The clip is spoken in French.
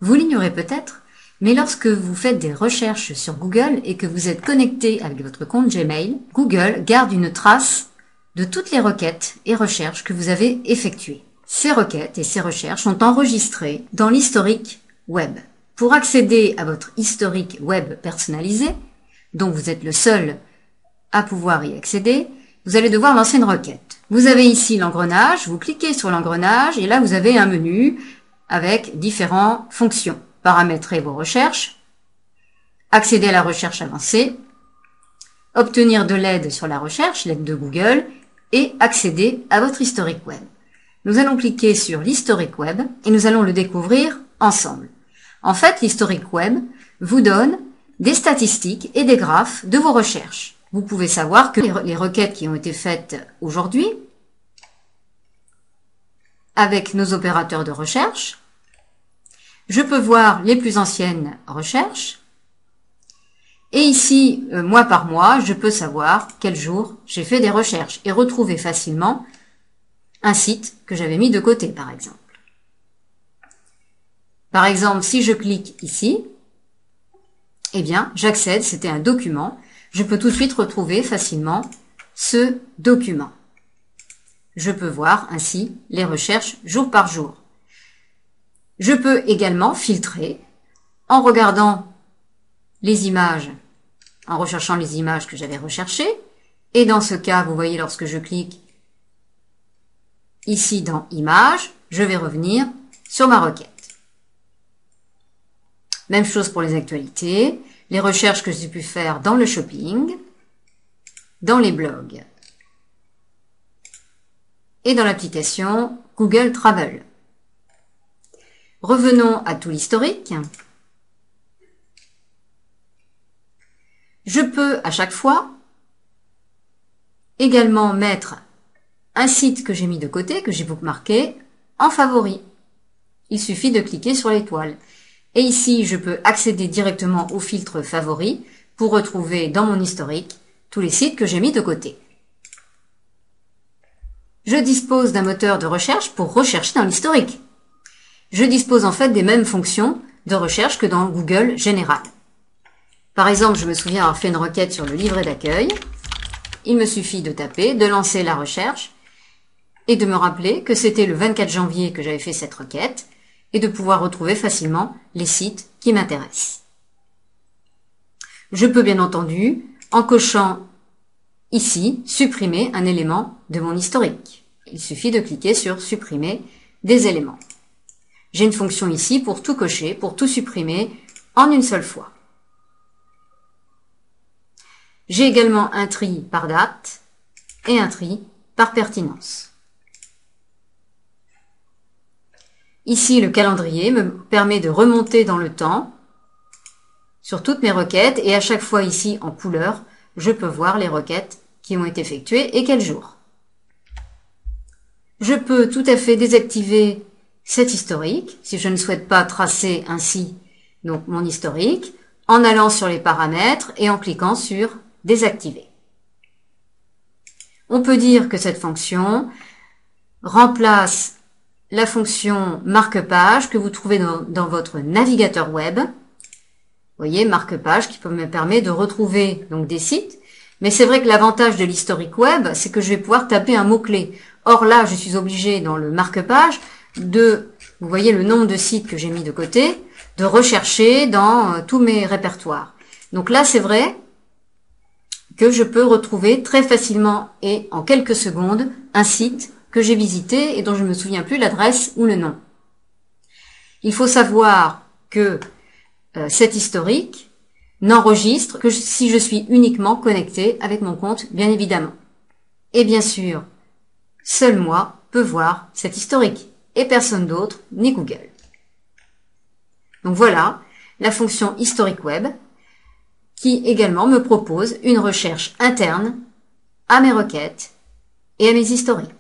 Vous l'ignorez peut-être, mais lorsque vous faites des recherches sur Google et que vous êtes connecté avec votre compte Gmail, Google garde une trace de toutes les requêtes et recherches que vous avez effectuées. Ces requêtes et ces recherches sont enregistrées dans l'historique web. Pour accéder à votre historique web personnalisé, dont vous êtes le seul à pouvoir y accéder, vous allez devoir lancer une requête. Vous avez ici l'engrenage, vous cliquez sur l'engrenage et là vous avez un menu avec différentes fonctions. Paramétrer vos recherches, accéder à la recherche avancée, obtenir de l'aide sur la recherche, l'aide de Google, et accéder à votre historique web. Nous allons cliquer sur l'historique web et nous allons le découvrir ensemble. En fait, l'historique web vous donne des statistiques et des graphes de vos recherches. Vous pouvez savoir que les requêtes qui ont été faites aujourd'hui, avec nos opérateurs de recherche, je peux voir les plus anciennes recherches. Et ici, mois par mois, je peux savoir quel jour j'ai fait des recherches et retrouver facilement un site que j'avais mis de côté, par exemple. Par exemple, si je clique ici, eh bien, j'accède, c'était un document. Je peux tout de suite retrouver facilement ce document. Je peux voir ainsi les recherches jour par jour. Je peux également filtrer en regardant les images, en recherchant les images que j'avais recherchées. Et dans ce cas, vous voyez, lorsque je clique ici dans Images, je vais revenir sur ma requête. Même chose pour les actualités, les recherches que j'ai pu faire dans le shopping, dans les blogs et dans l'application Google Travel. Revenons à tout l'historique. Je peux à chaque fois également mettre un site que j'ai mis de côté, que j'ai bookmarké, en favori. Il suffit de cliquer sur l'étoile. Et ici, je peux accéder directement au filtre favoris pour retrouver dans mon historique tous les sites que j'ai mis de côté. Je dispose d'un moteur de recherche pour rechercher dans l'historique. Je dispose en fait des mêmes fonctions de recherche que dans Google Général. Par exemple, je me souviens avoir fait une requête sur le livret d'accueil. Il me suffit de taper, de lancer la recherche et de me rappeler que c'était le 24 janvier que j'avais fait cette requête et de pouvoir retrouver facilement les sites qui m'intéressent. Je peux bien entendu, en cochant ici, supprimer un élément de mon historique. Il suffit de cliquer sur supprimer des éléments. J'ai une fonction ici pour tout cocher, pour tout supprimer en une seule fois. J'ai également un tri par date et un tri par pertinence. Ici, le calendrier me permet de remonter dans le temps sur toutes mes requêtes et à chaque fois ici en couleur, je peux voir les requêtes qui ont été effectuées et quel jour. Je peux tout à fait désactiver cet historique si je ne souhaite pas tracer ainsi donc mon historique en allant sur les paramètres et en cliquant sur désactiver. On peut dire que cette fonction remplace la fonction marque-page que vous trouvez dans votre navigateur web. Vous voyez, marque-page qui me permet de retrouver donc des sites. Mais c'est vrai que l'avantage de l'historique web, c'est que je vais pouvoir taper un mot-clé. Or là, je suis obligée dans le marque-page vous voyez le nombre de sites que j'ai mis de côté, de rechercher dans tous mes répertoires. Donc là, c'est vrai que je peux retrouver très facilement et en quelques secondes un site que j'ai visité et dont je ne me souviens plus l'adresse ou le nom. Il faut savoir que cet historique n'enregistre que si je suis uniquement connecté avec mon compte, bien évidemment. Et bien sûr, seul moi peux voir cet historique et personne d'autre, ni Google. Donc voilà la fonction historique web qui également me propose une recherche interne à mes requêtes et à mes historiques.